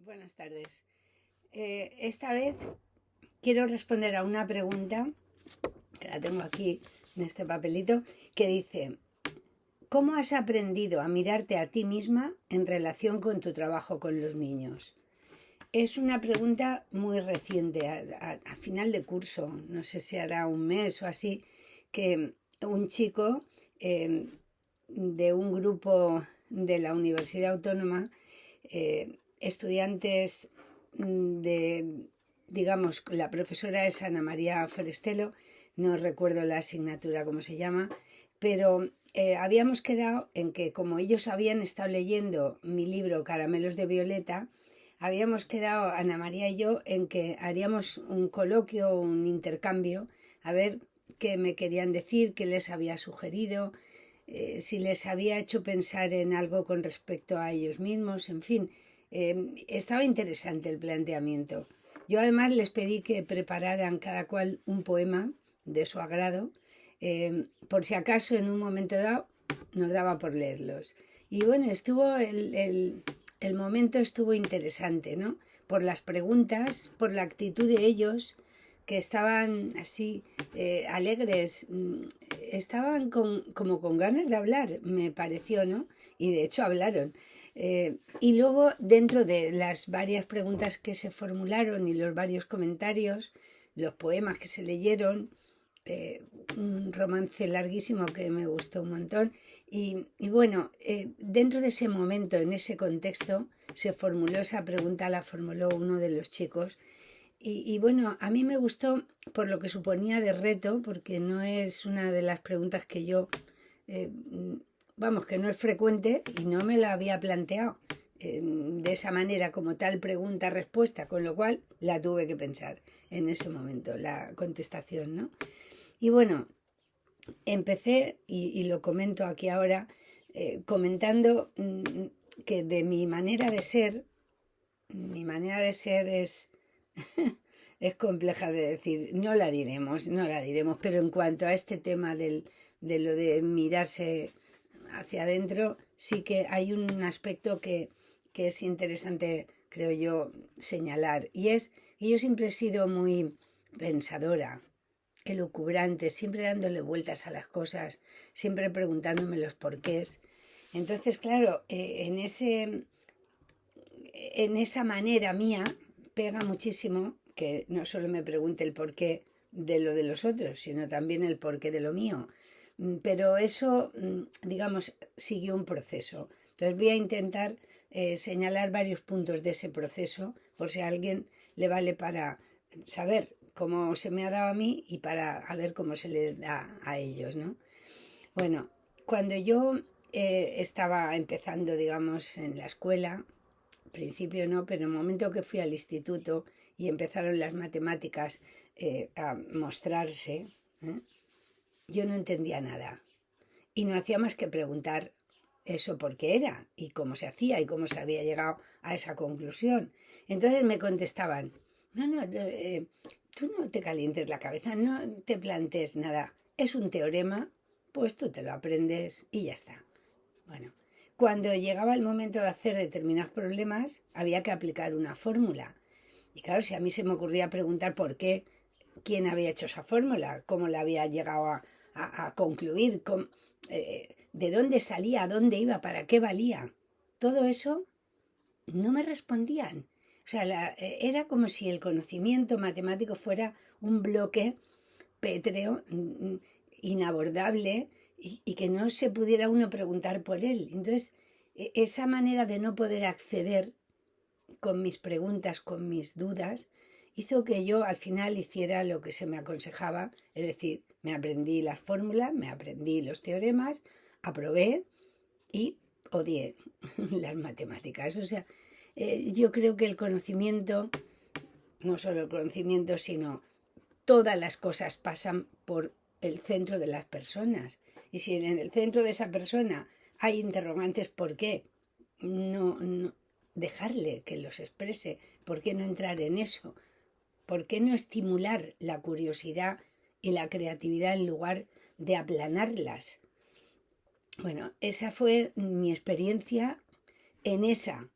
Buenas tardes. Esta vez quiero responder a una pregunta, que la tengo aquí en este papelito, que dice: ¿cómo has aprendido a mirarte a ti misma en relación con tu trabajo con los niños? Es una pregunta muy reciente, a final de curso, no sé si hará un mes o así, que un chico de un grupo de la Universidad Autónoma, estudiantes digamos, la profesora es Ana María Forestelo, no recuerdo la asignatura cómo se llama, pero habíamos quedado en que, como ellos habían estado leyendo mi libro Caramelos de Violeta, habíamos quedado, Ana María y yo, en que haríamos un coloquio, un intercambio, a ver qué me querían decir, qué les había sugerido, si les había hecho pensar en algo con respecto a ellos mismos, en fin. Estaba interesante el planteamiento. Yo además les pedí que prepararan cada cual un poema de su agrado, por si acaso en un momento dado nos daba por leerlos. Y bueno, el momento estuvo interesante, ¿no? Por las preguntas, por la actitud de ellos, que estaban así alegres, estaban como con ganas de hablar, me pareció, ¿no? Y de hecho hablaron. Y luego, dentro de las varias preguntas que se formularon y los varios comentarios, los poemas que se leyeron, un romance larguísimo que me gustó un montón. Y bueno, dentro de ese momento, en ese contexto, se formuló esa pregunta, la formuló uno de los chicos. Y bueno, a mí me gustó por lo que suponía de reto, porque no es una de las preguntas que yo, eh, vamos, que no es frecuente y no me la había planteado de esa manera, como tal pregunta-respuesta, con lo cual la tuve que pensar en ese momento, la contestación, ¿no? Y bueno, empecé, y lo comento aquí ahora, comentando que de mi manera de ser es compleja de decir, no la diremos, pero en cuanto a este tema de lo de mirarse hacia adentro, sí que hay un aspecto que es interesante, creo yo, señalar, y es que yo siempre he sido muy pensadora, elucubrante, siempre dándole vueltas a las cosas, siempre preguntándome los porqués. Entonces, claro, en esa manera mía pega muchísimo que no solo me pregunte el porqué de lo de los otros, sino también el porqué de lo mío. Pero eso, digamos, siguió un proceso. Entonces voy a intentar señalar varios puntos de ese proceso, por si a alguien le vale para saber cómo se me ha dado a mí y para a ver cómo se le da a ellos, ¿no? Bueno, cuando yo estaba empezando, digamos, en la escuela, al principio no, pero en el momento que fui al instituto y empezaron las matemáticas a mostrarse, ¿eh? Yo no entendía nada y no hacía más que preguntar eso por qué era y cómo se hacía y cómo se había llegado a esa conclusión. Entonces me contestaban: no, tú no te calientes la cabeza, no te plantees nada, es un teorema, pues tú te lo aprendes y ya está. Bueno, cuando llegaba el momento de hacer determinados problemas, había que aplicar una fórmula. Y claro, si a mí se me ocurría preguntar por qué, quién había hecho esa fórmula, cómo la había llegado a concluir, de dónde salía, a dónde iba, para qué valía, todo eso no me respondían. O sea, era como si el conocimiento matemático fuera un bloque pétreo, inabordable, y que no se pudiera uno preguntar por él. Entonces, esa manera de no poder acceder con mis preguntas, con mis dudas, hizo que yo al final hiciera lo que se me aconsejaba, es decir, me aprendí las fórmulas, me aprendí los teoremas, aprobé y odié las matemáticas. O sea, yo creo que el conocimiento, no solo el conocimiento, sino todas las cosas pasan por el centro de las personas. Y si en el centro de esa persona hay interrogantes, ¿por qué? No dejarle que los exprese. ¿Por qué no entrar en eso? ¿Por qué no estimular la curiosidad y la creatividad en lugar de aplanarlas? Bueno, esa fue mi experiencia en esa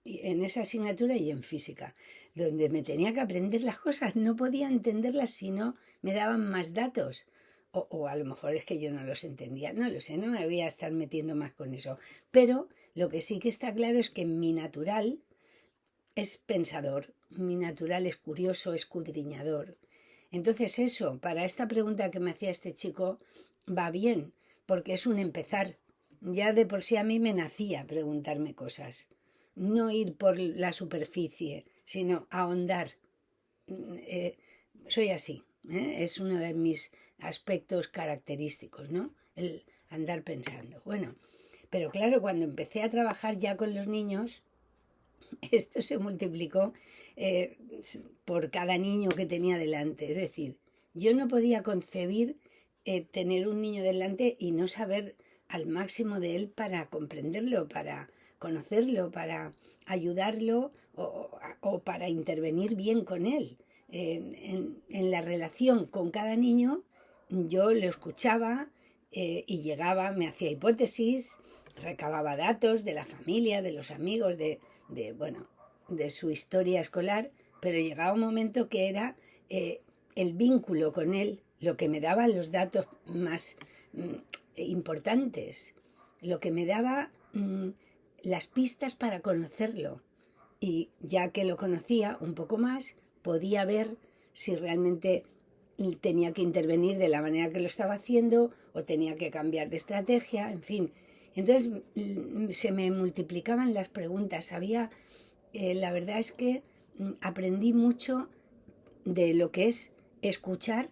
en esa asignatura y en física, donde me tenía que aprender las cosas. No podía entenderlas si no me daban más datos. O a lo mejor es que yo no los entendía, no lo sé, no me voy a estar metiendo más con eso. Pero lo que sí que está claro es que mi natural es pensador, mi natural es curioso, escudriñador. Entonces eso, para esta pregunta que me hacía este chico, va bien, porque es un empezar. Ya de por sí a mí me nacía preguntarme cosas. No ir por la superficie, sino ahondar. Eh, Soy así, ¿eh? Es uno de mis aspectos característicos, ¿no? El andar pensando. Bueno, pero claro, cuando empecé a trabajar ya con los niños, esto se multiplicó eh, por cada niño que tenía delante. Es decir, yo no podía concebir tener un niño delante y no saber al máximo de él para comprenderlo, para conocerlo, para ayudarlo o para intervenir bien con él. En la relación con cada niño yo lo escuchaba y llegaba, me hacía hipótesis, recababa datos de la familia, de los amigos, bueno, de su historia escolar, pero llegaba un momento que era el vínculo con él lo que me daba los datos más importantes, lo que me daba las pistas para conocerlo. Y ya que lo conocía un poco más, podía ver si realmente tenía que intervenir de la manera que lo estaba haciendo o tenía que cambiar de estrategia, en fin. Entonces se me multiplicaban las preguntas. La verdad es que aprendí mucho de lo que es escuchar,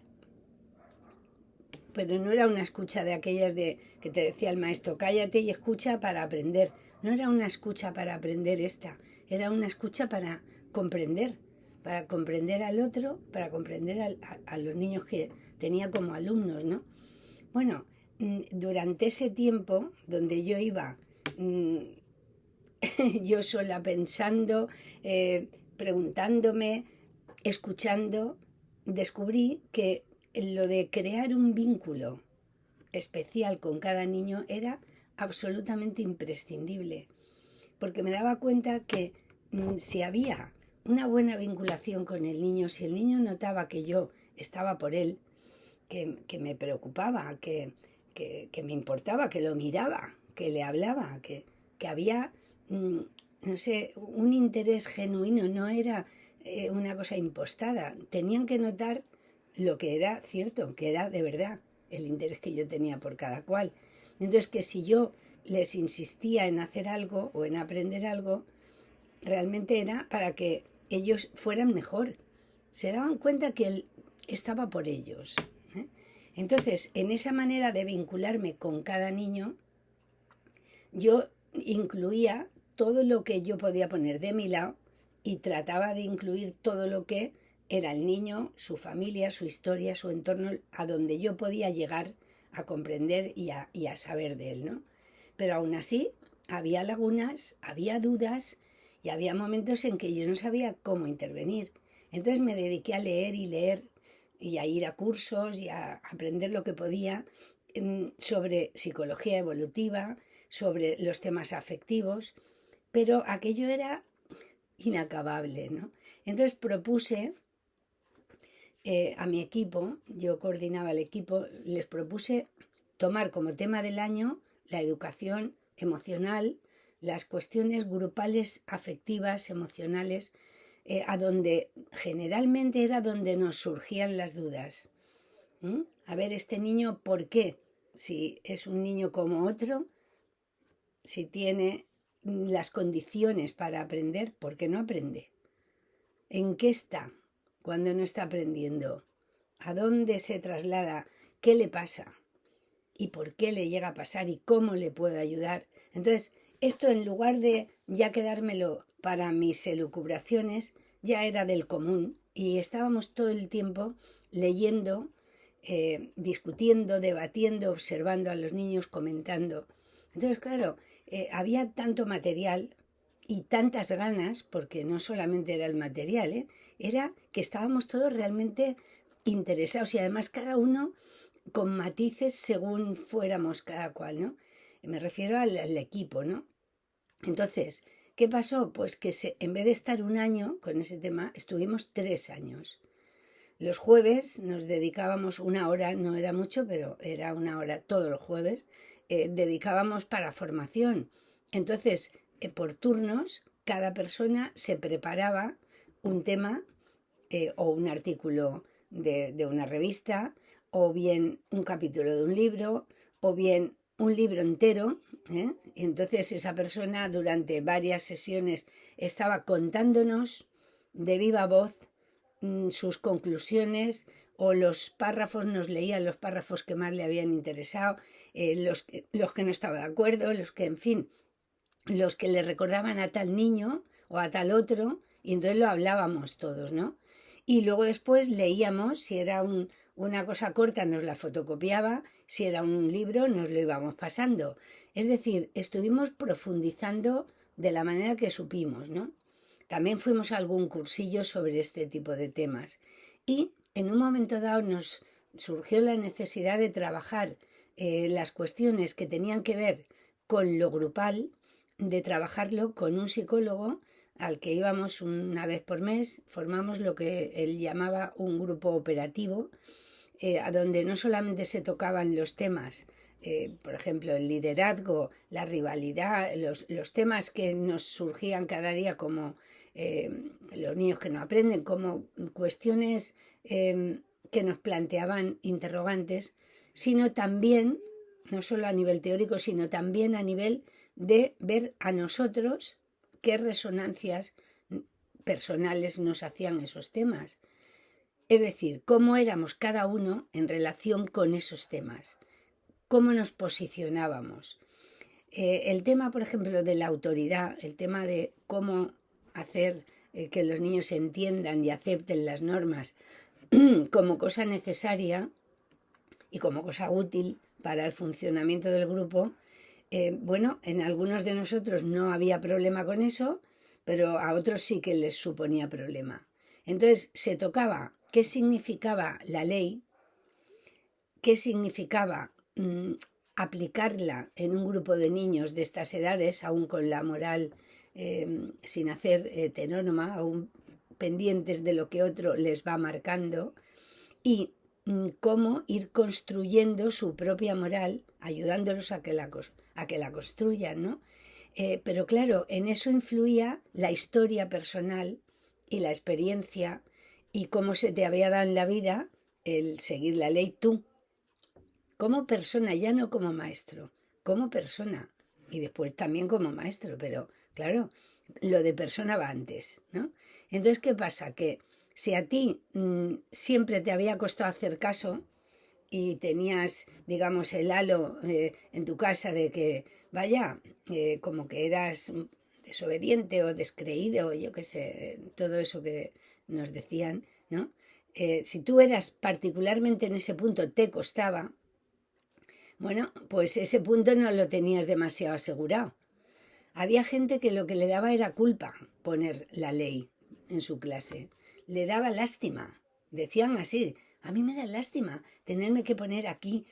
pero no era una escucha de aquellas de que te decía el maestro, cállate y escucha para aprender. No era una escucha para aprender esta, era una escucha para comprender al otro, para comprender a los niños que tenía como alumnos, ¿no? Bueno, durante ese tiempo donde yo iba yo sola pensando, preguntándome, escuchando, descubrí que lo de crear un vínculo especial con cada niño era absolutamente imprescindible, porque me daba cuenta que si había una buena vinculación con el niño, si el niño notaba que yo estaba por él, que me preocupaba, que me importaba, que lo miraba, que le hablaba, que había, no sé, un interés genuino, no era una cosa impostada. Tenían que notar lo que era cierto, que era de verdad el interés que yo tenía por cada cual. Entonces, que si yo les insistía en hacer algo o en aprender algo, realmente era para que ellos fueran mejor. Se daban cuenta que él estaba por ellos. ¿Eh? Entonces, en esa manera de vincularme con cada niño, yo incluía todo lo que yo podía poner de mi lado y trataba de incluir todo lo que era el niño, su familia, su historia, su entorno, a donde yo podía llegar a comprender y a saber de él, ¿no? Pero aún así, había lagunas, había dudas y había momentos en que yo no sabía cómo intervenir. Entonces me dediqué a leer y leer y a ir a cursos y a aprender lo que podía sobre psicología evolutiva, sobre los temas afectivos, pero aquello era inacabable, ¿no? Entonces propuse a mi equipo, yo coordinaba el equipo, les propuse tomar como tema del año la educación emocional, las cuestiones grupales afectivas, emocionales, a donde generalmente era donde nos surgían las dudas. A ver, este niño, ¿por qué? Si es un niño como otro, si tiene las condiciones para aprender, ¿por qué no aprende? ¿En qué está cuando no está aprendiendo? ¿A dónde se traslada? ¿Qué le pasa? ¿Y por qué le llega a pasar? ¿Y cómo le puedo ayudar? Entonces, esto en lugar de ya quedármelo para mis elucubraciones, ya era del común y estábamos todo el tiempo leyendo, discutiendo, debatiendo, observando a los niños, comentando. Entonces, claro, había tanto material y tantas ganas, porque no solamente era el material, era que estábamos todos realmente interesados y además cada uno con matices según fuéramos cada cual, ¿no? Me refiero al equipo, ¿no? Entonces, ¿Qué pasó? Pues que en vez de estar un año con ese tema, estuvimos 3 años. Los jueves nos dedicábamos una hora, no era mucho, pero era una hora todos los jueves, dedicábamos para formación. Entonces, por turnos, cada persona se preparaba un tema o un artículo de una revista, o bien un capítulo de un libro, o bien un libro entero. Y entonces esa persona durante varias sesiones estaba contándonos de viva voz sus conclusiones, o los párrafos, nos leía los párrafos que más le habían interesado, los que no estaba de acuerdo, los que, en fin, los que le recordaban a tal niño o a tal otro, y entonces lo hablábamos todos, ¿no? Y luego después leíamos, si era una cosa corta nos la fotocopiaba, si era un libro nos lo íbamos pasando. Es decir, estuvimos profundizando de la manera que supimos, ¿no? También fuimos a algún cursillo sobre este tipo de temas. Y en un momento dado nos surgió la necesidad de trabajar las cuestiones que tenían que ver con lo grupal, de trabajarlo con un psicólogo al que íbamos una vez por mes. Formamos lo que él llamaba un grupo operativo, a donde no solamente se tocaban los temas, por ejemplo, el liderazgo, la rivalidad, los temas que nos surgían cada día, como los niños que no aprenden, como cuestiones que nos planteaban interrogantes, sino también, no solo a nivel teórico, sino también a nivel de ver a nosotros qué resonancias personales nos hacían esos temas. Es decir, cómo éramos cada uno en relación con esos temas, cómo nos posicionábamos. El tema, por ejemplo, de la autoridad, el tema de cómo hacer que los niños entiendan y acepten las normas como cosa necesaria y como cosa útil para el funcionamiento del grupo, bueno, en algunos de nosotros no había problema con eso, pero a otros sí que les suponía problema. Entonces se tocaba qué significaba la ley, qué significaba aplicarla en un grupo de niños de estas edades, aún con la moral sin hacer heterónoma, aún pendientes de lo que otro les va marcando, y cómo ir construyendo su propia moral, ayudándolos a que la construyan, ¿no? Pero claro, en eso influía la historia personal y la experiencia y cómo se te había dado en la vida el seguir la ley tú, como persona, ya no como maestro, como persona, y después también como maestro, pero claro, lo de persona va antes, ¿no? Entonces, ¿qué pasa? Que si a ti siempre te había costado hacer caso y tenías, digamos, el halo en tu casa de que, vaya, como que eras desobediente o descreído, yo qué sé, todo eso que nos decían, ¿no? Si tú eras particularmente en ese punto, te costaba, bueno, pues ese punto no lo tenías demasiado asegurado. Había gente que lo que le daba era culpa poner la ley en su clase. Le daba lástima. Decían así, a mí me da lástima tenerme que poner aquí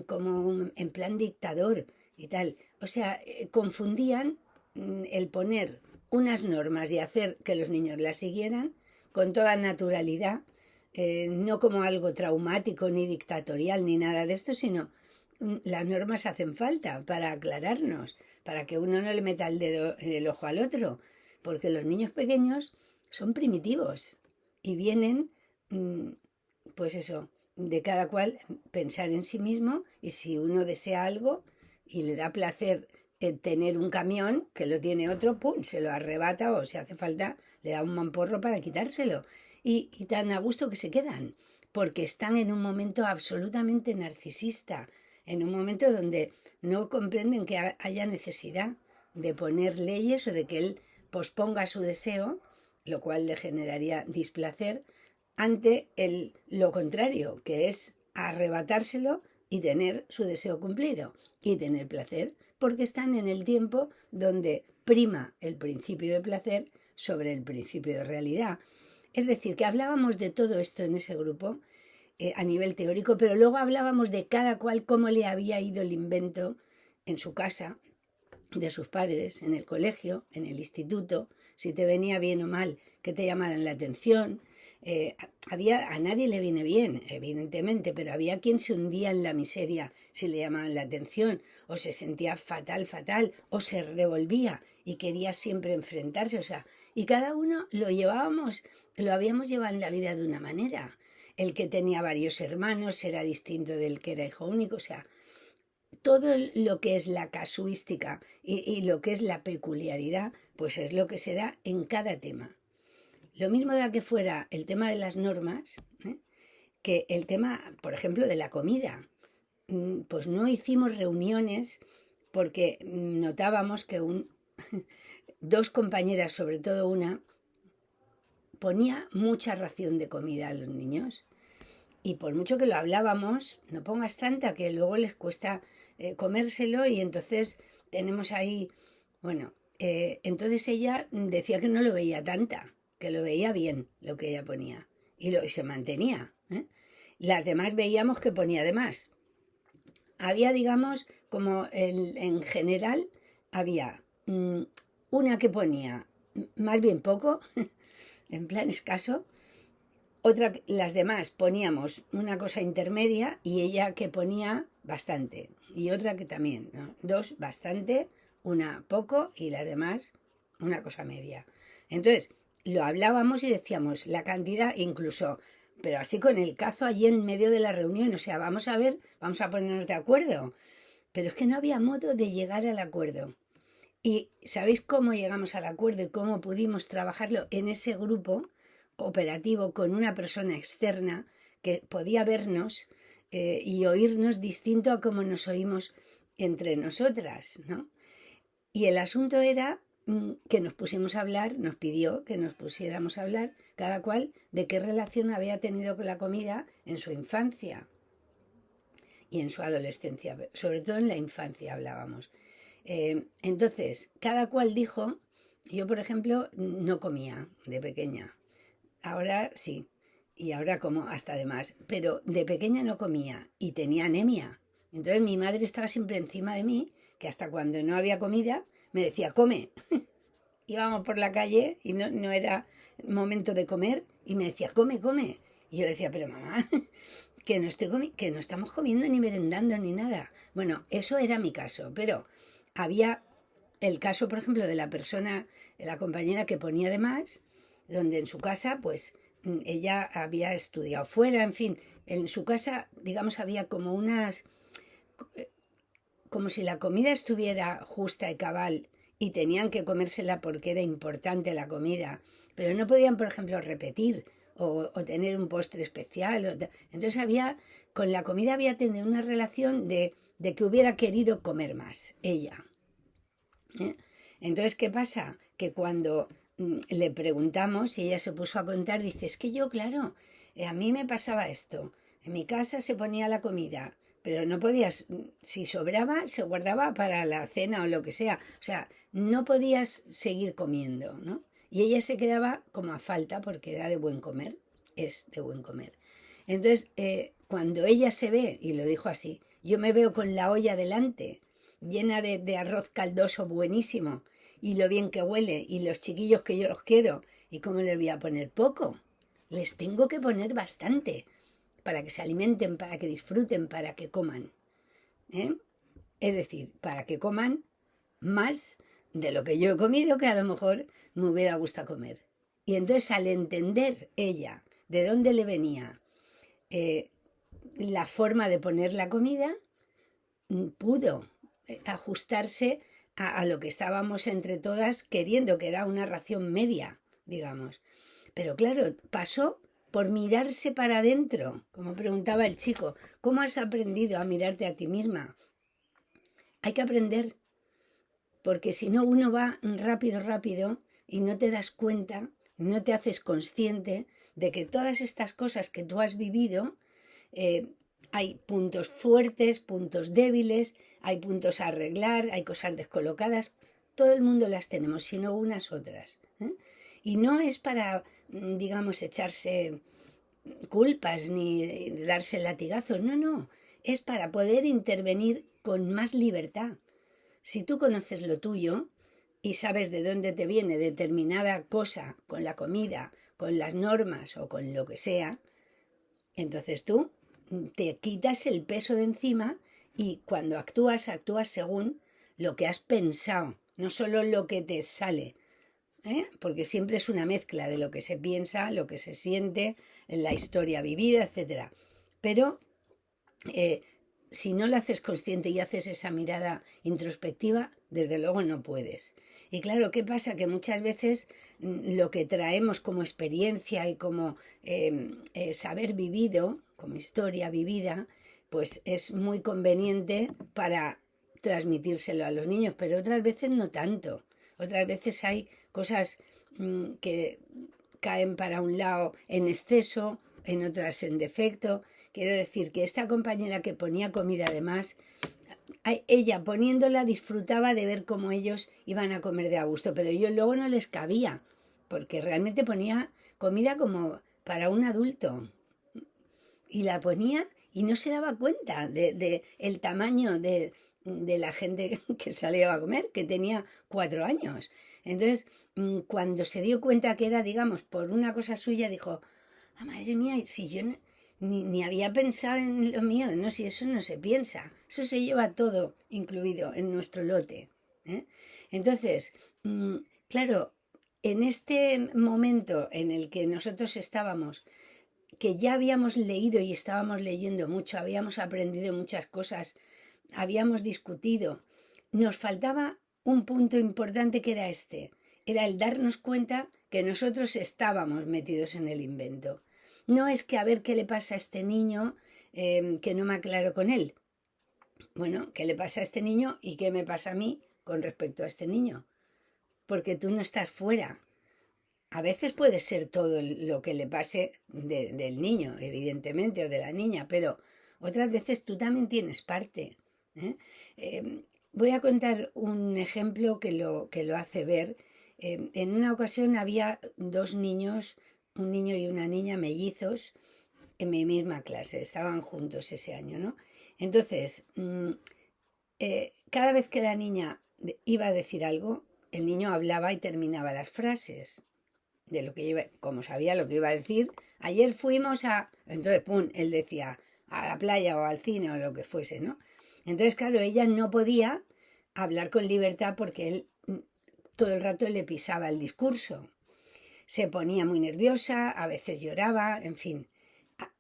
como en plan dictador y tal. O sea, confundían el poner unas normas y hacer que los niños las siguieran con toda naturalidad, no como algo traumático ni dictatorial ni nada de esto, sino las normas hacen falta para aclararnos, para que uno no le meta el dedo en el ojo al otro, porque los niños pequeños son primitivos y vienen, pues eso, de cada cual pensar en sí mismo, y si uno desea algo y le da placer tener un camión que lo tiene otro, pum, se lo arrebata, o si hace falta le da un mamporro para quitárselo, y tan a gusto que se quedan, porque están en un momento absolutamente narcisista, en un momento donde no comprenden que haya necesidad de poner leyes o de que él posponga su deseo, lo cual le generaría displacer, ante lo contrario, que es arrebatárselo y tener su deseo cumplido y tener placer, porque están en el tiempo donde prima el principio de placer sobre el principio de realidad. Es decir, que hablábamos de todo esto en ese grupo a nivel teórico, pero luego hablábamos de cada cual cómo le había ido el invento en su casa, de sus padres en el colegio, en el instituto, si te venía bien o mal, que te llamaran la atención. A nadie le viene bien, evidentemente, pero había quien se hundía en la miseria si le llamaban la atención, o se sentía fatal, fatal, o se revolvía y quería siempre enfrentarse, o sea, y cada uno lo habíamos llevado en la vida de una manera. El que tenía varios hermanos era distinto del que era hijo único, o sea, todo lo que es la casuística y lo que es la peculiaridad, pues es lo que se da en cada tema. Lo mismo da que fuera el tema de las normas, que el tema, por ejemplo, de la comida. Pues no hicimos reuniones porque notábamos que dos compañeras, sobre todo una, ponía mucha ración de comida a los niños. Y por mucho que lo hablábamos, no pongas tanta que luego les cuesta comérselo y entonces tenemos ahí, bueno, entonces ella decía que no lo veía tanta, que lo veía bien lo que ella ponía y se mantenía. Las demás veíamos que ponía de más. Había, digamos, como en general, había una que ponía más bien poco, en plan escaso, las demás poníamos una cosa intermedia y ella que ponía bastante. Y otra que también, ¿no? Dos bastante, una poco y las demás una cosa media. Entonces, lo hablábamos y decíamos la cantidad incluso, pero así con el cazo allí en medio de la reunión, o sea, vamos a ver, vamos a ponernos de acuerdo. Pero es que no había modo de llegar al acuerdo. ¿Y sabéis cómo llegamos al acuerdo y cómo pudimos trabajarlo en ese grupo operativo con una persona externa que podía vernos y oírnos distinto a como nos oímos entre nosotras, ¿no? Y el asunto era que nos pusimos a hablar, nos pidió que nos pusiéramos a hablar cada cual de qué relación había tenido con la comida en su infancia y en su adolescencia, sobre todo en la infancia hablábamos. Entonces, cada cual dijo, yo por ejemplo no comía de pequeña, ahora sí, y ahora como hasta de más, pero de pequeña no comía y tenía anemia. Entonces mi madre estaba siempre encima de mí, que hasta cuando no había comida me decía, come. Íbamos por la calle y no era momento de comer y me decía, come, come. Y yo le decía, pero mamá, que no estamos comiendo ni merendando ni nada. Bueno, eso era mi caso, pero había el caso, por ejemplo, de la persona, de la compañera que ponía de más, donde en su casa, pues ella había estudiado fuera, en fin, en su casa, digamos, había como como si la comida estuviera justa y cabal y tenían que comérsela porque era importante la comida, pero no podían, por ejemplo, repetir o tener un postre especial. Entonces con la comida había tenido una relación de que hubiera querido comer más, ella. Entonces, ¿qué pasa? Que cuando le preguntamos y ella se puso a contar, dice, es que yo, claro, a mí me pasaba esto. En mi casa se ponía la comida, pero no podías, si sobraba, se guardaba para la cena o lo que sea. O sea, no podías seguir comiendo, ¿no? Y ella se quedaba como a falta porque era de buen comer, es de buen comer. Entonces, cuando ella se ve, y lo dijo así, yo me veo con la olla delante, llena de arroz caldoso buenísimo, y lo bien que huele, y los chiquillos que yo los quiero, ¿y cómo les voy a poner poco? Les tengo que poner bastante, para que se alimenten, para que disfruten, para que coman. ¿Eh? Es decir, para que coman más de lo que yo he comido, que a lo mejor me hubiera gustado comer. Y entonces al entender ella de dónde le venía la forma de poner la comida, pudo ajustarse a lo que estábamos entre todas queriendo, que era una ración media, digamos. Pero claro, pasó por mirarse para adentro, como preguntaba el chico, ¿cómo has aprendido a mirarte a ti misma? Hay que aprender, porque si no uno va rápido, rápido y no te das cuenta, no te haces consciente de que todas estas cosas que tú has vivido, hay puntos fuertes, puntos débiles, hay puntos a arreglar, hay cosas descolocadas, todo el mundo las tenemos, sino unas otras. Y no es para, digamos, echarse culpas ni darse latigazos, no, es para poder intervenir con más libertad. Si tú conoces lo tuyo y sabes de dónde te viene determinada cosa con la comida, con las normas o con lo que sea, entonces tú te quitas el peso de encima y cuando actúas, actúas según lo que has pensado, no solo lo que te sale, ¿eh? Porque siempre es una mezcla de lo que se piensa, lo que se siente, la historia vivida, etcétera. Pero eh, si no lo haces consciente y haces esa mirada introspectiva, desde luego no puedes. Y claro, ¿qué pasa? Que muchas veces lo que traemos como experiencia y como saber vivido, como historia vivida, pues es muy conveniente para transmitírselo a los niños, pero otras veces no tanto. Otras veces hay cosas que caen para un lado en exceso, en otras en defecto. Quiero decir que esta compañera que ponía comida además, ella poniéndola disfrutaba de ver cómo ellos iban a comer de a gusto, pero yo luego no les cabía, porque realmente ponía comida como para un adulto. Y la ponía y no se daba cuenta de el tamaño de la gente que salía a comer, que tenía 4 años. Entonces, cuando se dio cuenta que era, digamos, por una cosa suya, dijo, ah, madre mía, si yo ni había pensado en lo mío, no, si eso no se piensa, eso se lleva todo incluido en nuestro lote. ¿Eh? Entonces, claro, en este momento en el que nosotros estábamos, que ya habíamos leído y estábamos leyendo mucho, habíamos aprendido muchas cosas, habíamos discutido, nos faltaba un punto importante que era este, era el darnos cuenta que nosotros estábamos metidos en el invento. No es que a ver qué le pasa a este niño, que no me aclaro con él. Bueno, ¿qué le pasa a este niño y qué me pasa a mí con respecto a este niño? Porque tú no estás fuera. A veces puede ser todo lo que le pase del niño, evidentemente, o de la niña, pero otras veces tú también tienes parte. ¿Eh? Voy a contar un ejemplo que lo hace ver. En una ocasión había dos niños, un niño y una niña mellizos, en mi misma clase, estaban juntos ese año, ¿no? Entonces, cada vez que la niña iba a decir algo, el niño hablaba y terminaba las frases de lo que iba, como sabía lo que iba a decir. Ayer fuimos a, entonces, pum, él decía a la playa o al cine o lo que fuese, ¿no? Entonces, claro, ella no podía hablar con libertad porque él todo el rato le pisaba el discurso. Se ponía muy nerviosa, a veces lloraba, en fin.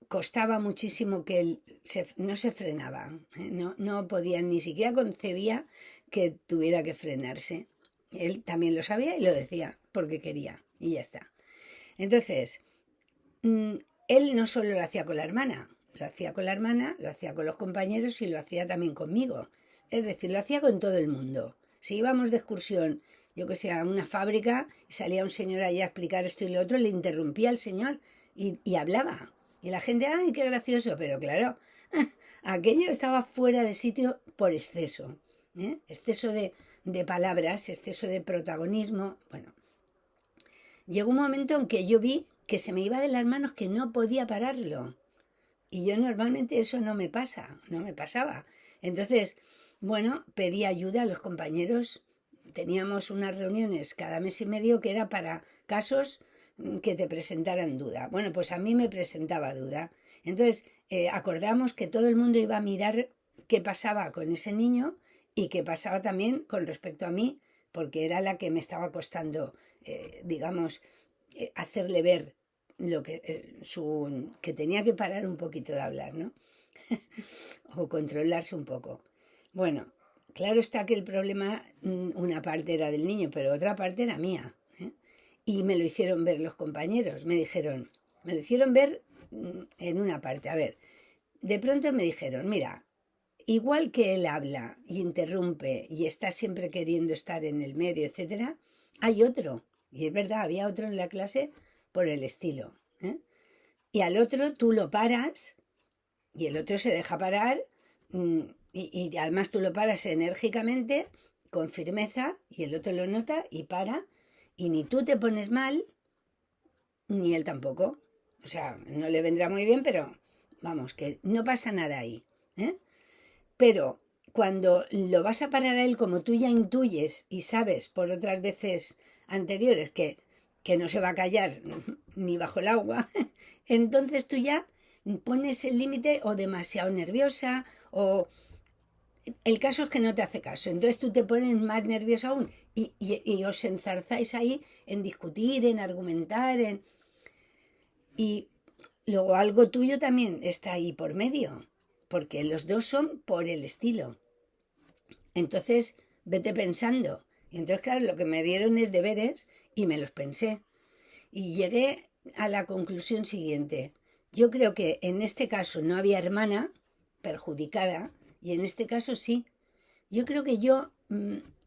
Costaba muchísimo que él no se frenaba, ¿eh? No podía, ni siquiera concebía que tuviera que frenarse. Él también lo sabía y lo decía porque quería, y ya está. Entonces, él no solo lo hacía con la hermana, lo hacía con la hermana, lo hacía con los compañeros y lo hacía también conmigo. Es decir, lo hacía con todo el mundo. Si íbamos de excursión, yo que sé, a una fábrica, y salía un señor allá a explicar esto y lo otro, le interrumpía al señor y hablaba. Y la gente, ¡ay, qué gracioso! Pero claro, aquello estaba fuera de sitio por exceso. ¿Eh? Exceso de palabras, exceso de protagonismo. Bueno, llegó un momento en que yo vi que se me iba de las manos, que no podía pararlo. Y yo normalmente eso no me pasa, no me pasaba. Entonces, bueno, pedí ayuda a los compañeros. Teníamos unas reuniones cada mes y medio que era para casos que te presentaran duda. Bueno, pues a mí me presentaba duda. Entonces, acordamos que todo el mundo iba a mirar qué pasaba con ese niño y qué pasaba también con respecto a mí, porque era la que me estaba costando, digamos, hacerle ver lo que, que tenía que parar un poquito de hablar, ¿no? O controlarse un poco. Bueno, claro está que el problema, una parte era del niño, pero otra parte era mía. ¿Eh? Y me lo hicieron ver los compañeros, me lo hicieron ver en una parte. A ver, de pronto me dijeron, mira, igual que él habla y interrumpe y está siempre queriendo estar en el medio, etcétera, hay otro. Y es verdad, había otro en la clase por el estilo. ¿Eh? Y al otro tú lo paras y el otro se deja parar, y además tú lo paras enérgicamente, con firmeza, y el otro lo nota y para, y ni tú te pones mal, ni él tampoco. O sea, no le vendrá muy bien, pero vamos, que no pasa nada ahí. ¿Eh? Pero cuando lo vas a parar a él, como tú ya intuyes y sabes por otras veces anteriores que no se va a callar ni bajo el agua, entonces tú ya pones el límite o demasiado nerviosa o el caso es que no te hace caso. Entonces tú te pones más nervioso aún y os enzarzáis ahí en discutir, en argumentar, y luego algo tuyo también está ahí por medio, porque los dos son por el estilo. Entonces, vete pensando. Y entonces, claro, lo que me dieron es deberes y me los pensé. Y llegué a la conclusión siguiente. Yo creo que en este caso no había hermana perjudicada y en este caso sí. Yo creo que yo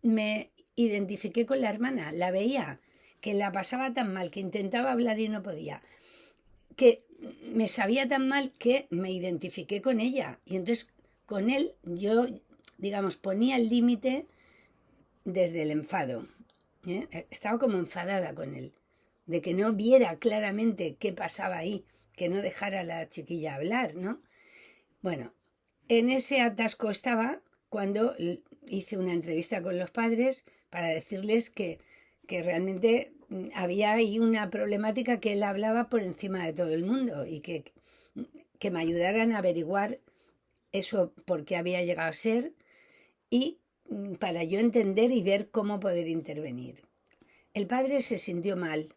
me identifiqué con la hermana, la veía, que la pasaba tan mal, que intentaba hablar y no podía, que me sabía tan mal que me identifiqué con ella. Y entonces con él yo, digamos, ponía el límite desde el enfado. Estaba como enfadada con él, de que no viera claramente qué pasaba ahí, que no dejara a la chiquilla hablar, ¿no? Bueno, en ese atasco estaba cuando hice una entrevista con los padres para decirles que realmente había ahí una problemática que él hablaba por encima de todo el mundo y que me ayudaran a averiguar eso por qué había llegado a ser y para yo entender y ver cómo poder intervenir. El padre se sintió mal.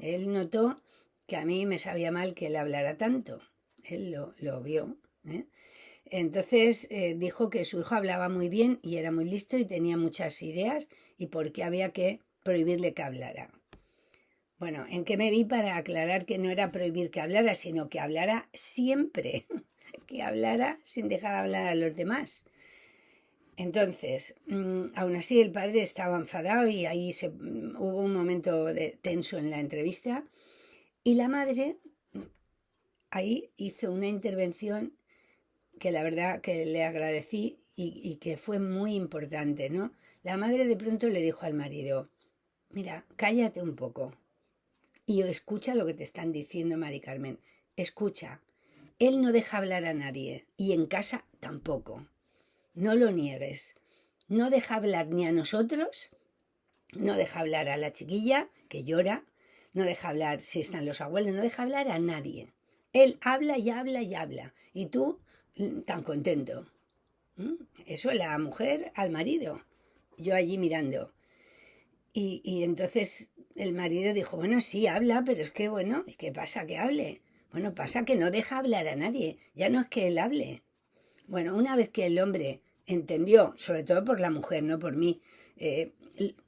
Él notó que a mí me sabía mal que él hablara tanto. Él lo vio. Entonces dijo que su hijo hablaba muy bien y era muy listo y tenía muchas ideas y por qué había que prohibirle que hablara. Bueno, ¿en qué me vi para aclarar que no era prohibir que hablara, sino que hablara siempre, que hablara sin dejar hablar a los demás? Entonces, aún así el padre estaba enfadado y ahí hubo un momento tenso en la entrevista y la madre ahí hizo una intervención que la verdad que le agradecí y que fue muy importante, ¿no? La madre de pronto le dijo al marido, mira, cállate un poco y escucha lo que te están diciendo, Mari Carmen. Escucha, él no deja hablar a nadie y en casa tampoco. No lo niegues. No deja hablar ni a nosotros, no deja hablar a la chiquilla que llora, no deja hablar si están los abuelos, no deja hablar a nadie. Él habla y habla y habla. Y tú tan contento. Eso la mujer al marido. Yo allí mirando. Y entonces el marido dijo, bueno, sí, habla, pero es que, bueno, ¿qué pasa que hable? Bueno, pasa que no deja hablar a nadie. Ya no es que él hable. Bueno, una vez que el hombre entendió, sobre todo por la mujer, no por mí,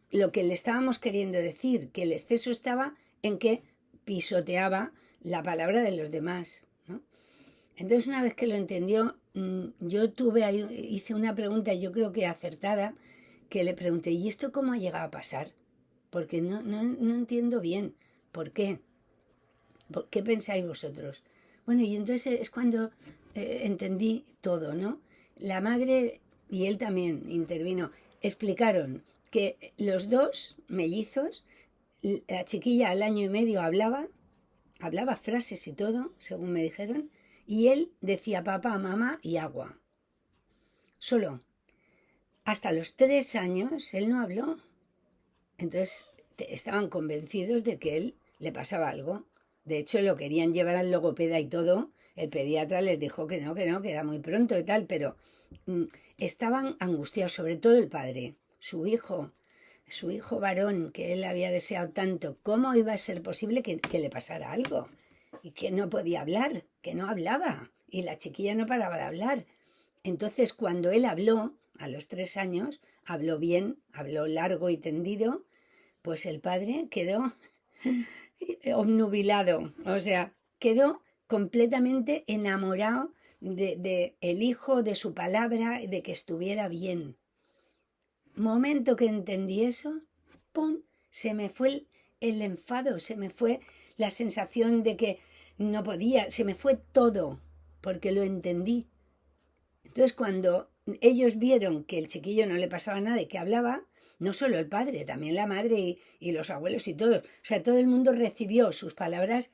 lo que le estábamos queriendo decir, que el exceso estaba en que pisoteaba la palabra de los demás, ¿no? Entonces, una vez que lo entendió, yo hice una pregunta, yo creo que acertada, que le pregunté, ¿y esto cómo ha llegado a pasar? Porque no entiendo bien. ¿Por qué? ¿Qué pensáis vosotros? Bueno, y entonces es cuando entendí todo, ¿no? La madre y él también intervino. Explicaron que los dos mellizos, la chiquilla al año y medio hablaba frases y todo, según me dijeron, y él decía papá, mamá y agua. Solo. Hasta los 3 años él no habló. Entonces estaban convencidos de que él le pasaba algo. De hecho, lo querían llevar al logopeda y todo. El pediatra les dijo que no, que era muy pronto y tal, pero estaban angustiados, sobre todo el padre, su hijo varón, que él había deseado tanto. ¿Cómo iba a ser posible que le pasara algo? Y que no podía hablar, que no hablaba. Y la chiquilla no paraba de hablar. Entonces, cuando él habló, a los 3 años, habló bien, habló largo y tendido, pues el padre quedó obnubilado, o sea, quedó completamente enamorado de el hijo, de su palabra, de que estuviera bien. Momento que entendí eso, ¡pum!, se me fue el enfado, se me fue la sensación de que no podía, se me fue todo, porque lo entendí. Entonces, cuando ellos vieron que el chiquillo no le pasaba nada y que hablaba, no solo el padre, también la madre y los abuelos y todos, o sea, todo el mundo recibió sus palabras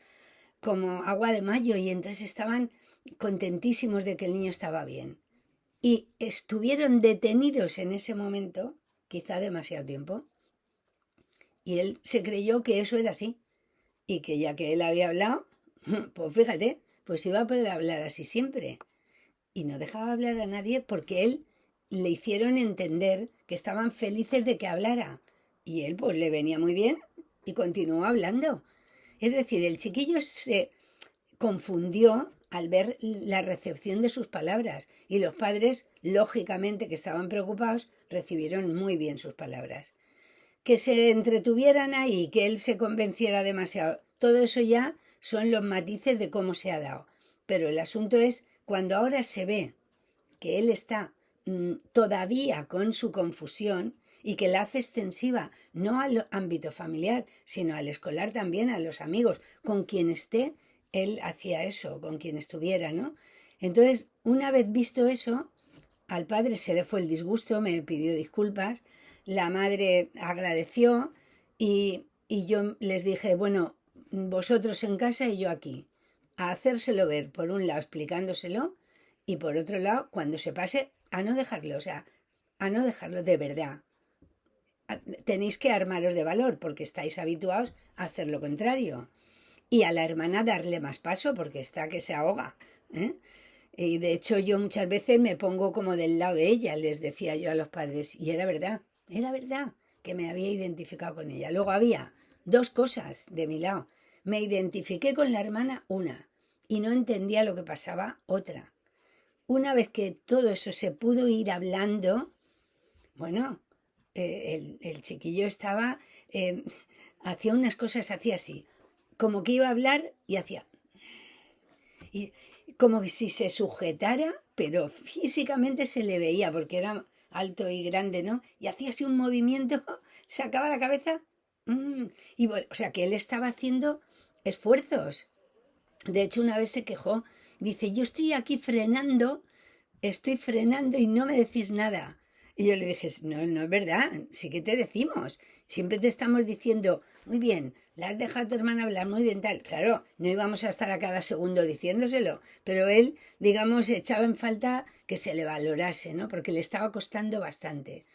como agua de mayo y entonces estaban contentísimos de que el niño estaba bien. y estuvieron detenidos en ese momento, quizá demasiado tiempo, y él se creyó que eso era así, y que ya que él había hablado, pues fíjate, pues iba a poder hablar así siempre. Y no dejaba hablar a nadie porque él le hicieron entender que estaban felices de que hablara. Y él pues le venía muy bien y continuó hablando. Es decir, el chiquillo se confundió al ver la recepción de sus palabras y los padres, lógicamente que estaban preocupados, recibieron muy bien sus palabras. Que se entretuvieran ahí, que él se convenciera demasiado, todo eso ya son los matices de cómo se ha dado. Pero el asunto es cuando ahora se ve que él está todavía con su confusión y que la hace extensiva no al ámbito familiar, sino al escolar también, a los amigos, con quien esté, él hacía eso, con quien estuviera, ¿no? Entonces, una vez visto eso, al padre se le fue el disgusto, me pidió disculpas, la madre agradeció y yo les dije, bueno, vosotros en casa y yo aquí, a hacérselo ver, por un lado explicándoselo y por otro lado, cuando se pase, a no dejarlo, o sea, a no dejarlo de verdad. Tenéis que armaros de valor porque estáis habituados a hacer lo contrario. Y a la hermana darle más paso porque está que se ahoga, ¿eh? Y de hecho yo muchas veces me pongo como del lado de ella, les decía yo a los padres, y era verdad que me había identificado con ella. Luego había dos cosas de mi lado. Me identifiqué con la hermana una y no entendía lo que pasaba otra. Una vez que todo eso se pudo ir hablando, bueno, el chiquillo estaba, hacía unas cosas, hacía así, como que iba a hablar y hacía, y como que si se sujetara, pero físicamente se le veía porque era alto y grande, ¿no? Y hacía así un movimiento, sacaba la cabeza, y bueno, o sea que él estaba haciendo esfuerzos. De hecho, una vez se quejó, dice, yo estoy frenando y no me decís nada. Y yo le dije, no, no es verdad, sí que te decimos. Siempre te estamos diciendo, muy bien, la has dejado a tu hermana hablar, muy bien, tal. Claro, no íbamos a estar a cada segundo diciéndoselo, pero él, digamos, echaba en falta que se le valorase, ¿no? Porque le estaba costando bastante.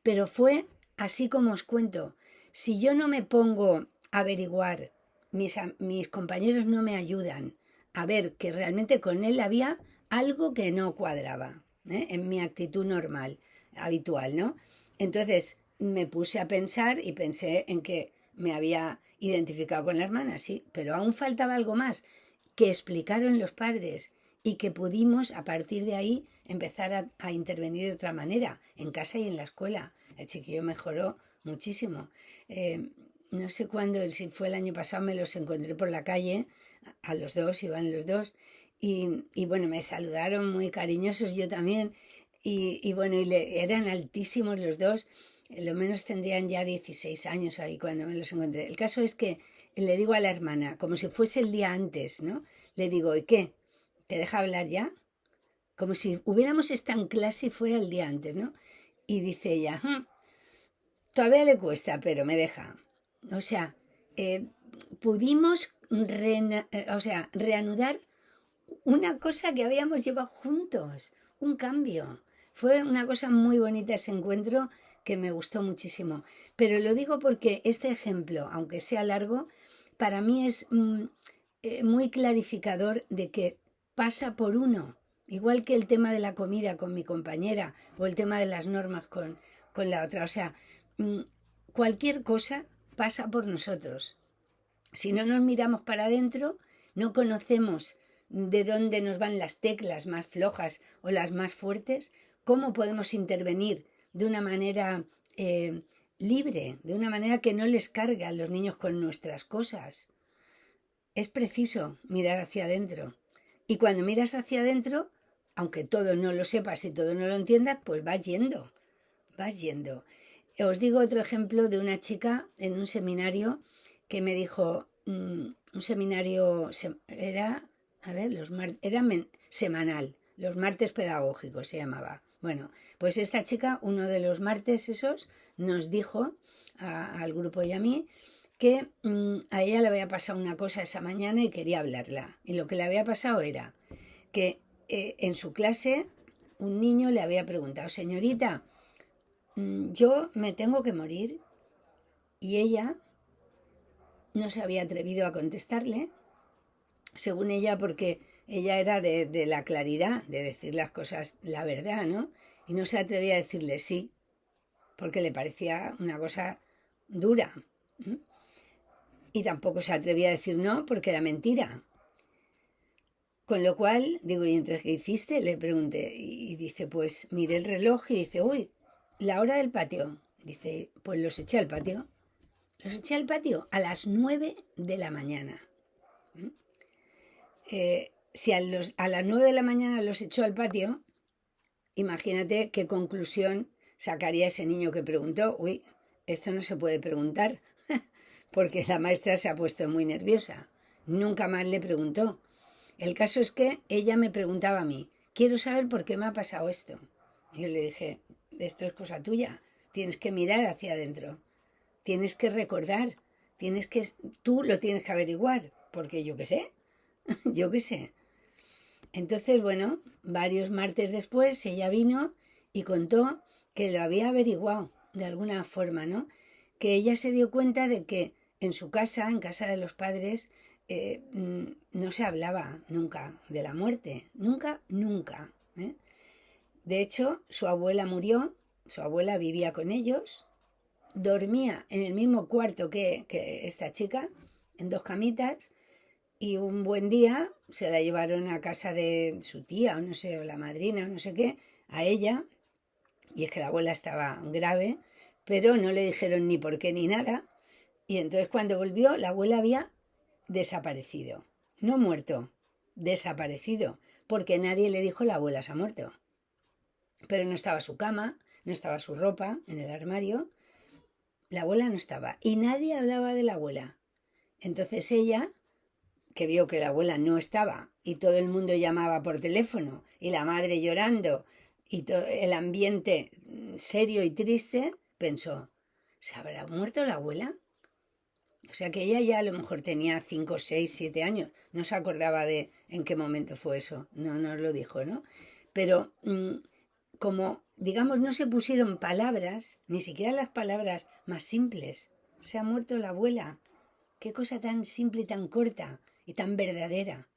Pero fue así como os cuento. Si yo no me pongo a averiguar, mis compañeros no me ayudan a ver que realmente con él había algo que no cuadraba, ¿eh? En mi actitud normal, habitual, ¿no? Entonces me puse a pensar y pensé en que me había identificado con la hermana, sí, pero aún faltaba algo más que explicaron los padres y que pudimos a partir de ahí empezar a intervenir de otra manera, en casa y en la escuela. El chiquillo mejoró muchísimo. No sé cuándo, si fue el año pasado, me los encontré por la calle, a los dos, iban los dos, y bueno, me saludaron muy cariñosos, yo también, y bueno, eran altísimos los dos, lo menos tendrían ya 16 años ahí cuando me los encontré. El caso es que le digo a la hermana, como si fuese el día antes, ¿no? Le digo, ¿y qué? ¿Te deja hablar ya? Como si hubiéramos estado en clase y fuera el día antes, ¿no? Y dice ella, todavía le cuesta, pero me deja. O sea, pudimos reanudar una cosa que habíamos llevado juntos, un cambio. Fue una cosa muy bonita ese encuentro que me gustó muchísimo. Pero lo digo porque este ejemplo, aunque sea largo, para mí es muy clarificador de que pasa por uno. Igual que el tema de la comida con mi compañera o el tema de las normas con la otra. O sea, cualquier cosa pasa por nosotros. Si no nos miramos para adentro, no conocemos de dónde nos van las teclas más flojas o las más fuertes, cómo podemos intervenir de una manera libre, de una manera que no les cargue a los niños con nuestras cosas. Es preciso mirar hacia adentro. Y cuando miras hacia adentro, aunque todo no lo sepas y todo no lo entiendas, pues vas yendo, vas yendo. Os digo otro ejemplo de una chica en un seminario que me dijo, un seminario era, a ver, era semanal, los martes pedagógicos se llamaba. Bueno, pues esta chica, uno de los martes esos, nos dijo al grupo y a mí que a ella le había pasado una cosa esa mañana y quería hablarla. Y lo que le había pasado era que en su clase un niño le había preguntado, señorita, yo me tengo que morir, y ella no se había atrevido a contestarle, según ella, porque ella era de la claridad, de decir las cosas, la verdad, ¿no? Y no se atrevía a decirle sí, porque le parecía una cosa dura. ¿Mm? Y tampoco se atrevía a decir no, porque era mentira. Con lo cual, digo, ¿y entonces qué hiciste? Le pregunté. Y dice, pues miré el reloj y dice, uy, la hora del patio. Dice, pues los eché al patio. Los eché al patio a las 9 de la mañana. Si a las 9 de la mañana los echó al patio, imagínate qué conclusión sacaría ese niño que preguntó. Uy, esto no se puede preguntar, porque la maestra se ha puesto muy nerviosa. Nunca más le preguntó. El caso es que ella me preguntaba a mí, quiero saber por qué me ha pasado esto. Y yo le dije, esto es cosa tuya, tienes que mirar hacia adentro, tienes que recordar, tú lo tienes que averiguar, porque yo qué sé, yo qué sé. Entonces, bueno, varios martes después ella vino y contó que lo había averiguado de alguna forma, ¿no? Que ella se dio cuenta de que en su casa, en casa de los padres, no se hablaba nunca de la muerte, nunca, nunca. ¿Eh? De hecho, su abuela murió, su abuela vivía con ellos, dormía en el mismo cuarto que esta chica, en dos camitas, y un buen día se la llevaron a casa de su tía, o no sé, o la madrina, o no sé qué, a ella, y es que la abuela estaba grave, pero no le dijeron ni por qué ni nada, y entonces cuando volvió, la abuela había desaparecido, no muerto, desaparecido, porque nadie le dijo la abuela se ha muerto. Pero no estaba su cama, no estaba su ropa en el armario, la abuela no estaba, y nadie hablaba de la abuela. Entonces ella, que vio que la abuela no estaba y todo el mundo llamaba por teléfono y la madre llorando y el ambiente serio y triste, pensó, ¿se habrá muerto la abuela? O sea que ella ya a lo mejor tenía 5, 6, 7 años, no se acordaba de en qué momento fue eso, no nos lo dijo, ¿no? Pero como, digamos, no se pusieron palabras, ni siquiera las palabras más simples, se ha muerto la abuela, qué cosa tan simple y tan corta y tan verdadera.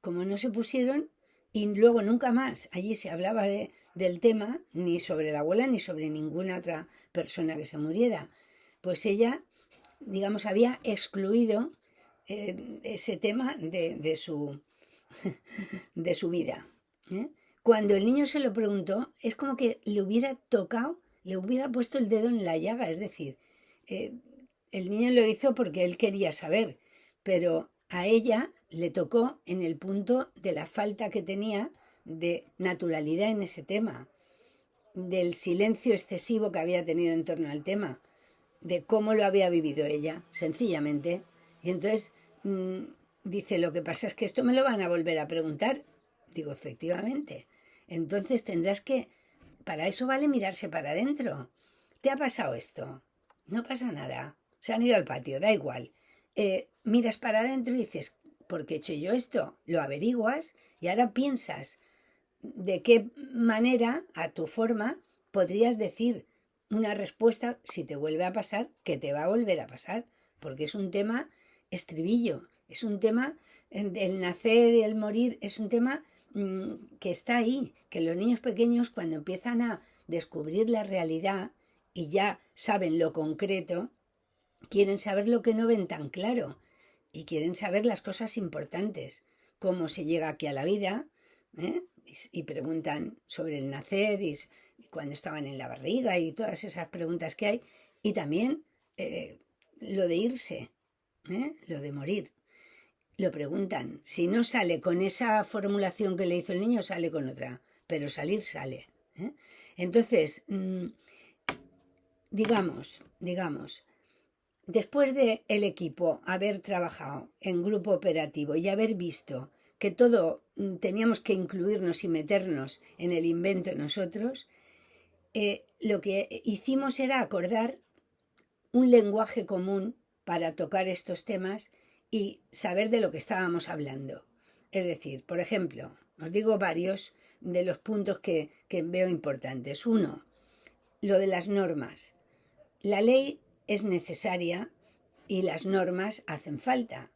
Como no se pusieron, y luego nunca más allí se hablaba del tema, ni sobre la abuela ni sobre ninguna otra persona que se muriera, pues ella, digamos, había excluido ese tema de su vida. ¿Eh? Cuando el niño se lo preguntó, es como que le hubiera tocado, le hubiera puesto el dedo en la llaga, es decir, eh, el niño lo hizo porque él quería saber, pero a ella le tocó en el punto de la falta que tenía de naturalidad en ese tema, del silencio excesivo que había tenido en torno al tema, de cómo lo había vivido ella, sencillamente. Y entonces dice, lo que pasa es que esto me lo van a volver a preguntar. Digo, efectivamente. Entonces tendrás que, para eso vale mirarse para adentro. ¿Te ha pasado esto? No pasa nada. Se han ido al patio, da igual. Miras para adentro y dices, ¿por qué he hecho yo esto? Lo averiguas y ahora piensas de qué manera, a tu forma, podrías decir una respuesta si te vuelve a pasar, que te va a volver a pasar, porque es un tema estribillo, es un tema, el nacer y el morir, es un tema que está ahí, que los niños pequeños cuando empiezan a descubrir la realidad y ya saben lo concreto, quieren saber lo que no ven tan claro y quieren saber las cosas importantes, cómo se llega aquí a la vida, ¿eh? Y preguntan sobre el nacer y cuando estaban en la barriga y todas esas preguntas que hay, y también lo de irse, lo de morir. Lo preguntan. Si no sale con esa formulación que le hizo el niño, sale con otra, pero salir sale. ¿Eh? Entonces, digamos, después de el equipo haber trabajado en grupo operativo y haber visto que todo teníamos que incluirnos y meternos en el invento nosotros, lo que hicimos era acordar un lenguaje común para tocar estos temas y saber de lo que estábamos hablando. Es decir, por ejemplo, Os digo varios de los puntos que veo importantes. Uno, lo de las normas. La ley es necesaria y las normas hacen falta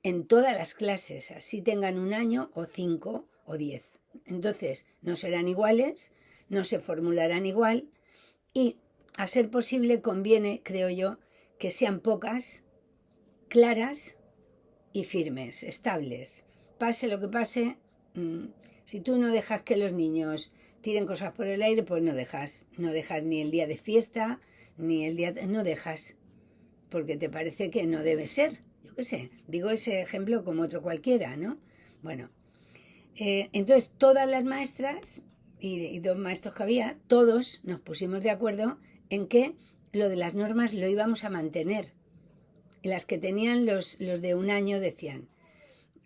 en todas las clases, así tengan 1 año o 5 o 10. Entonces, no serán iguales, no se formularán igual y, a ser posible, conviene, creo yo, que sean pocas, claras y firmes, estables. Pase lo que pase, si tú no dejas que los niños tiren cosas por el aire, pues no dejas ni el día de fiesta, ni el día... no dejas, porque te parece que no debe ser. Yo qué sé, digo ese ejemplo como otro cualquiera, ¿no? Bueno, entonces todas las maestras y 2 maestros que había, todos nos pusimos de acuerdo en que lo de las normas lo íbamos a mantener. Las que tenían los de 1 año decían,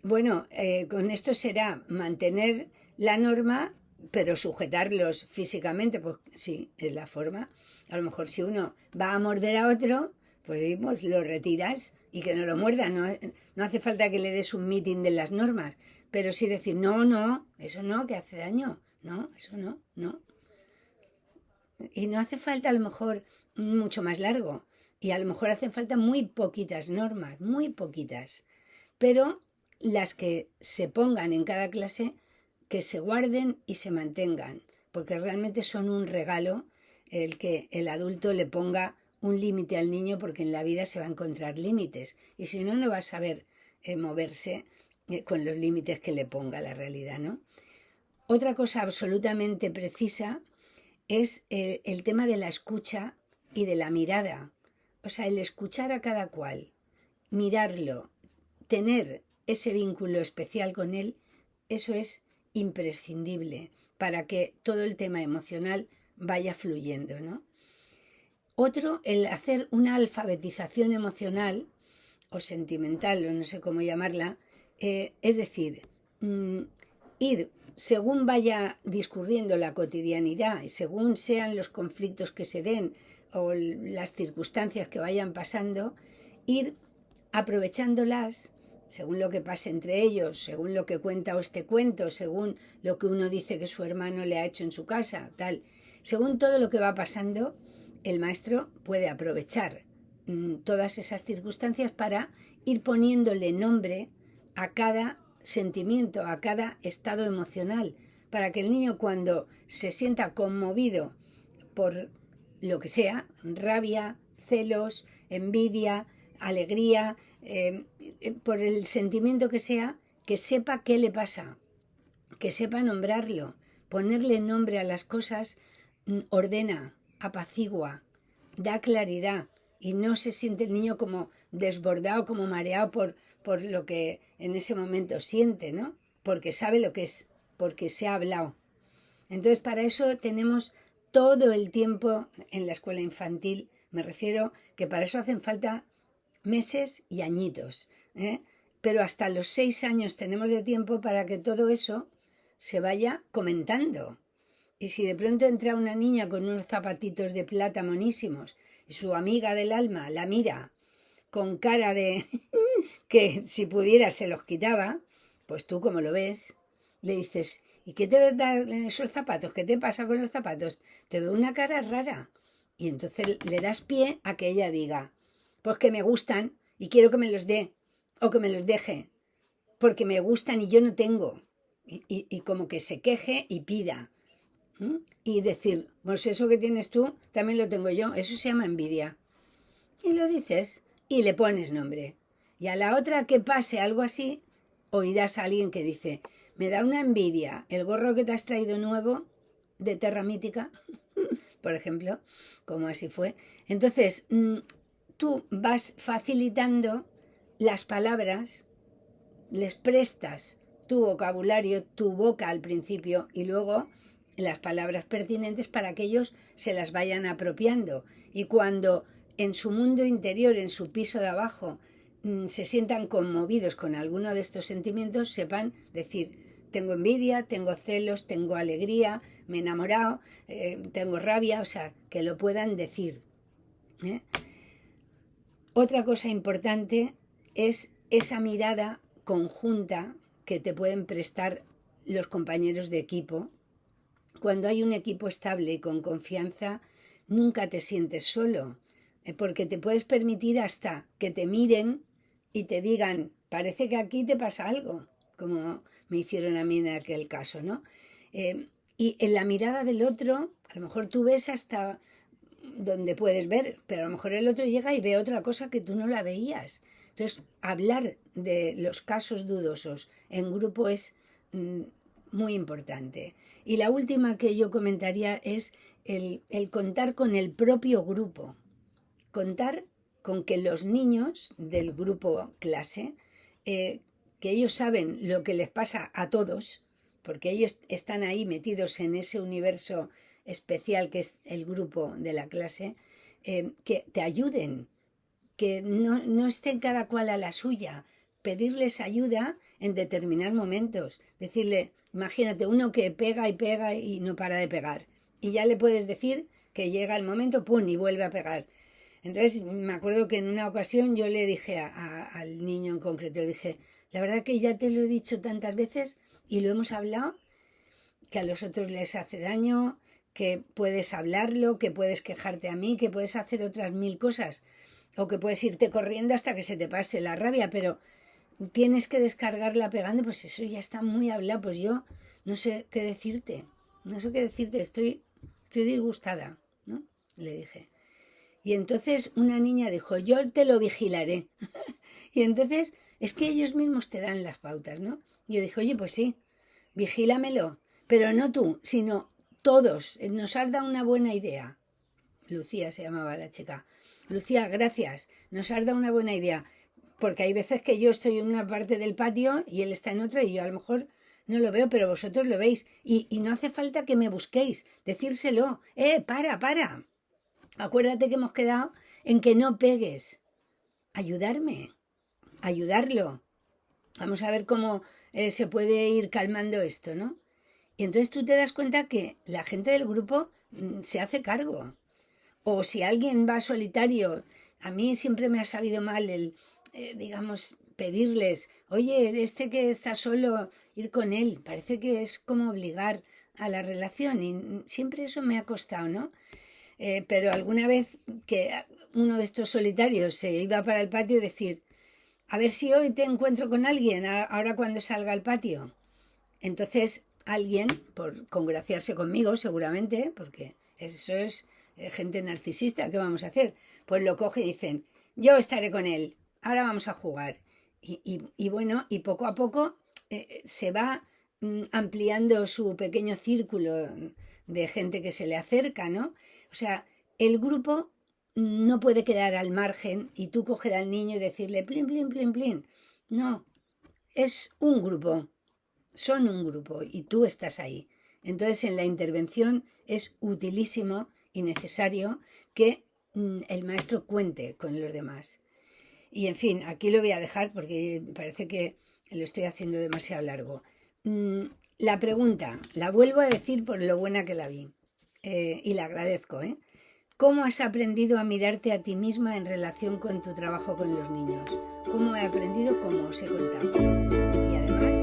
bueno, con esto será mantener la norma, pero sujetarlos físicamente, pues sí, es la forma. A lo mejor si uno va a morder a otro, pues lo retiras y que no lo muerda. No hace falta que le des un meeting de las normas, pero sí decir, no, eso no, que hace daño. No, eso no. Y no hace falta a lo mejor mucho más largo. Y a lo mejor hacen falta muy poquitas normas, muy poquitas. Pero las que se pongan en cada clase, que se guarden y se mantengan, porque realmente son un regalo el que el adulto le ponga un límite al niño, porque en la vida se va a encontrar límites y si no, no va a saber moverse con los límites que le ponga la realidad, ¿no? Otra cosa absolutamente precisa es el tema de la escucha y de la mirada. O sea, el escuchar a cada cual, mirarlo, tener ese vínculo especial con él, eso es imprescindible para que todo el tema emocional vaya fluyendo, ¿no? Otro, el hacer una alfabetización emocional o sentimental, o no sé cómo llamarla, es decir, ir según vaya discurriendo la cotidianidad y según sean los conflictos que se den o las circunstancias que vayan pasando, ir aprovechándolas según lo que pase entre ellos, según lo que cuenta o este cuento, según lo que uno dice que su hermano le ha hecho en su casa, tal. Según todo lo que va pasando, el maestro puede aprovechar todas esas circunstancias para ir poniéndole nombre a cada sentimiento, a cada estado emocional, para que el niño cuando se sienta conmovido por lo que sea, rabia, celos, envidia, alegría, por el sentimiento que sea, que sepa qué le pasa, que sepa nombrarlo, ponerle nombre a las cosas, ordena, apacigua, da claridad y no se siente el niño como desbordado, como mareado por lo que en ese momento siente, ¿no? Porque sabe lo que es, porque se ha hablado. Entonces, para eso tenemos todo el tiempo en la escuela infantil. Me refiero que para eso hacen falta meses y añitos, ¿eh? Pero hasta los 6 años tenemos de tiempo para que todo eso se vaya comentando. Y si de pronto entra una niña con unos zapatitos de plata monísimos y su amiga del alma la mira con cara de que si pudiera se los quitaba, pues tú como lo ves, le dices, ¿y qué te dan esos zapatos? ¿Qué te pasa con los zapatos? Te veo una cara rara. Y entonces le das pie a que ella diga, pues que me gustan y quiero que me los dé o que me los deje, porque me gustan y yo no tengo. Y como que se queje y pida. Y decir, pues eso que tienes tú, también lo tengo yo. Eso se llama envidia. Y lo dices y le pones nombre. Y a la otra que pase algo así, oirás a alguien que dice, me da una envidia el gorro que te has traído nuevo de Terra Mítica, por ejemplo, como así fue. Entonces, tú vas facilitando las palabras, les prestas tu vocabulario, tu boca al principio y luego las palabras pertinentes para que ellos se las vayan apropiando. Y cuando en su mundo interior, en su piso de abajo, se sientan conmovidos con alguno de estos sentimientos, sepan decir, tengo envidia, tengo celos, tengo alegría, me he enamorado, tengo rabia, o sea, que lo puedan decir. Otra cosa importante es esa mirada conjunta que te pueden prestar los compañeros de equipo. Cuando hay un equipo estable y con confianza, nunca te sientes solo, porque te puedes permitir hasta que te miren y te digan, parece que aquí te pasa algo, como me hicieron a mí en aquel caso, ¿no? Y en la mirada del otro, a lo mejor tú ves hasta donde puedes ver, pero a lo mejor el otro llega y ve otra cosa que tú no la veías. Entonces, hablar de los casos dudosos en grupo es muy importante. Y la última que yo comentaría es el contar con el propio grupo. Contar con que los niños del grupo clase, que ellos saben lo que les pasa a todos, porque ellos están ahí metidos en ese universo especial que es el grupo de la clase, que te ayuden, que no estén cada cual a la suya, pedirles ayuda en determinados momentos, decirle, imagínate uno que pega y no para de pegar, y ya le puedes decir que llega el momento, pum, y vuelve a pegar. Entonces me acuerdo que en una ocasión yo le dije al niño en concreto, le dije, la verdad que ya te lo he dicho tantas veces y lo hemos hablado, que a los otros les hace daño, que puedes hablarlo, que puedes quejarte a mí, que puedes hacer otras 1000 cosas, o que puedes irte corriendo hasta que se te pase la rabia, pero tienes que descargarla pegando, pues eso ya está muy hablado, pues yo no sé qué decirte, estoy disgustada, ¿no? Le dije. Y entonces una niña dijo, yo te lo vigilaré. Y entonces es que ellos mismos te dan las pautas, ¿no? Y yo dije, oye, pues sí, vigílamelo, pero no tú, sino todos. Nos has dado una buena idea. Lucía se llamaba la chica. Lucía, gracias, nos has dado una buena idea. Porque hay veces que yo estoy en una parte del patio y él está en otra y yo a lo mejor no lo veo, pero vosotros lo veis. Y no hace falta que me busquéis, decírselo. Para. Acuérdate que hemos quedado en que no pegues. Ayudarme, ayudarlo. Vamos a ver cómo se puede ir calmando esto, ¿no? Y entonces tú te das cuenta que la gente del grupo se hace cargo. O si alguien va solitario, a mí siempre me ha sabido mal digamos, pedirles, oye, este que está solo, ir con él. Parece que es como obligar a la relación y siempre eso me ha costado, ¿no? Pero alguna vez que uno de estos solitarios se iba para el patio y decir, a ver si hoy te encuentro con alguien, ahora cuando salga al patio. Entonces alguien, por congraciarse conmigo seguramente, porque eso es gente narcisista, ¿qué vamos a hacer? Pues lo coge y dicen, yo estaré con él, ahora vamos a jugar. Y bueno, y poco a poco se va ampliando su pequeño círculo de gente que se le acerca, ¿no? O sea, el grupo no puede quedar al margen y tú coger al niño y decirle plin, plin, plin, plin. No, es un grupo, son un grupo y tú estás ahí. Entonces en la intervención es utilísimo y necesario que el maestro cuente con los demás. Y en fin, aquí lo voy a dejar porque parece que lo estoy haciendo demasiado largo. La pregunta, la vuelvo a decir por lo buena que la vi y la agradezco. ¿Cómo has aprendido a mirarte a ti misma en relación con tu trabajo con los niños? ¿Cómo he aprendido? Como os he contado. Y además